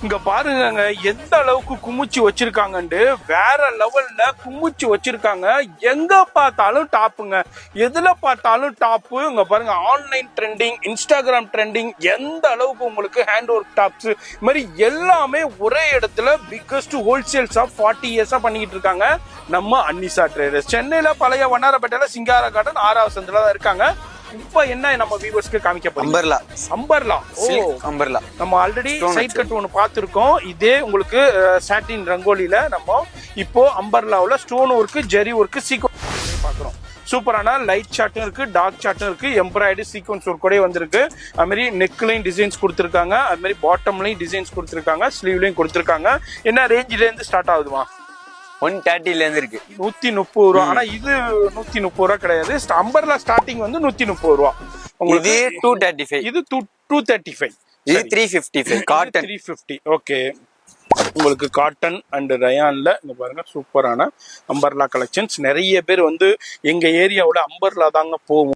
இங்க பாருங்க எந்த அளவுக்கு குமிச்சு வச்சிருக்காங்கன்னு, வேற லெவல்ல குமிச்சு வச்சிருக்காங்க. எங்க பார்த்தாலும் டாப்புங்க, எதுல பார்த்தாலும் டாப்பு. இங்க பாருங்க ஆன்லைன் ட்ரெண்டிங், இன்ஸ்டாகிராம் ட்ரெண்டிங், எந்த அளவுக்கு உங்களுக்கு ஹேண்ட் ஒர்க் டாப்ஸ் இது மாதிரி எல்லாமே ஒரே இடத்துல பிக்கஸ்ட் ஹோல்சேல் ஷாப் 40 இயர்ஸா பண்ணிக்கிட்டு இருக்காங்க நம்ம அன்னிசா ட்ரேடர்ஸ். சென்னையில பழைய வண்ணாரப்பேட்டையில சிங்கார கார்டன் 6வது சந்தில தான் இருக்காங்க. இப்ப என்ன நம்ம வியூவர்ஸ்க்கு காமிக்க போறோம்? அம்பர்லா. அம்பர்லா நம்ம ஆல்ரெடி சைட் கட் ஒன்று பார்த்துருக்கோம். இதே உங்களுக்கு சாட்டின் ரங்கோலியில நம்ம இப்போ அம்பர்லாவில் ஸ்டோன் ஒர்க்கு, ஜெரி ஒர்க்கு, சீக்வன்ஸ் பார்க்குறோம். சூப்பரான லைட் சார்ட்டும் இருக்கு, டார்க் சார்ட்டும் இருக்கு, எம்ப்ராய்டரி சீக்வன்ஸ் ஒர்க் கூட வந்திருக்கு. அது மாதிரி நெக்லையும் டிசைன்ஸ் கொடுத்துருக்காங்க, அது மாதிரி பாட்டம்லையும் டிசைன்ஸ் கொடுத்துருக்காங்க, ஸ்லீவ்லையும் கொடுத்துருக்காங்க. என்ன ரேஞ்சில இருந்து ஸ்டார்ட் ஆகுதுமா? 130ல இருந்து இருக்கு. 130 ரூபா. ஆனா இது 130 ரூபா கிடையாது. அம்பர்லா ஸ்டார்டிங் வந்து 130 ரூபா. இது 235. இது 235. இது 355. காட்டன் 350. ஓகே. உங்களுக்கு காட்டன் அண்ட் ரயான்ல இங்க பாருங்க சூப்பரான அம்பர்லா கலெக்ஷன்ஸ். நிறைய பேர் வந்து எங்க ஏரியாவோட அம்பர்லா தாங்க போகும்,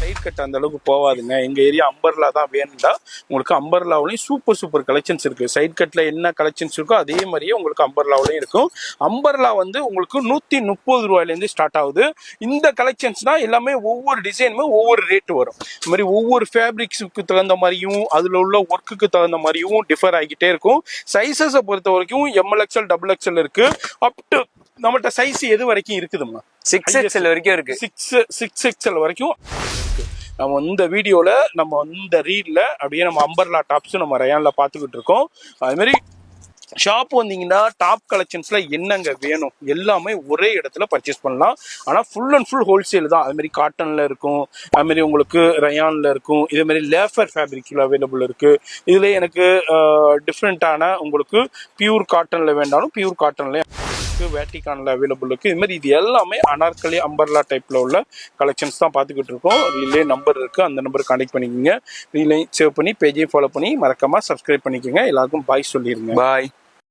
சைட் கட் அந்த அளவுக்கு போவாதுங்க. எங்க ஏரியா அம்பர்லா தான் வேணும்டா. உங்களுக்கு அம்பர்லாவிலையும் சூப்பர் கலெக்ஷன்ஸ் இருக்கு. சைட் கட்ல என்ன கலெக்ஷன்ஸ் இருக்கோ அதே மாதிரியே உங்களுக்கு அம்பர்லாவிலையும் இருக்கும். அம்பர்லா வந்து உங்களுக்கு 130 ரூபாயிலேருந்து ஸ்டார்ட் ஆகுது. இந்த கலெக்ஷன்ஸ்னா எல்லாமே ஒவ்வொரு டிசைனுமே ஒவ்வொரு ரேட் வரும். இந்த மாதிரி ஒவ்வொரு ஃபேப்ரிக்ஸுக்கு தகுந்த மாதிரியும் அதுல உள்ள ஒர்க்குக்கு தகுந்த மாதிரியும் டிஃபர் ஆகிட்டே இருக்கும். சைஸஸை பொறுத்த வரைக்கும் MLXL, XXL இருக்கு. அப் டு நம்மகிட்ட சைஸ் எது வரைக்கும் இருக்குதுமா? 6XL வரைக்கும் இருக்கு. 6XL வரைக்கும். நம்ம இந்த வீடியோல நம்ம இந்த ரீல்ல அப்படியே நம்ம அம்பர்லா டாப்ஸ் நம்ம ரயான்ல பாத்துக்கிட்டு இருக்கோம். அது மாதிரி ஷாப் வந்தீங்கன்னா டாப் கலெக்ஷன்ஸ்ல என்னங்க வேணும் எல்லாமே ஒரே இடத்துல பர்ச்சேஸ் பண்ணலாம். ஆனா ஃபுல் அண்ட் ஃபுல் ஹோல்சேல் தான். அது மாதிரி காட்டன்ல இருக்கும், அது மாதிரி உங்களுக்கு ரயான்ல இருக்கும், இதே மாதிரி லேஃபர் ஃபேப்ரிக்ல அவைலபிள் இருக்கு. இதுல எனக்கு டிஃப்ரெண்டான உங்களுக்கு பியூர் காட்டன்ல வேண்டாலும் பியூர் காட்டன்ல, வேட்டிகான்ல அவைலபிள் இருக்கு. இது மாதிரி இது எல்லாமே அனார்கலி அம்பர்லா டைப்ல உள்ள கலெக்ஷன்ஸ் தான் பார்த்துக்கிட்டு இருக்கோம். ரீலே நம்பர் இருக்கு, அந்த நம்பர் கான்டெக்ட் பண்ணிக்கோங்க. ரீலையும் சேவ் பண்ணி பேஜையும் ஃபாலோ பண்ணி மறக்காம சப்ஸ்கிரைப் பண்ணிக்கோங்க. எல்லாருக்கும் பாய் சொல்லிருங்க. பாய்.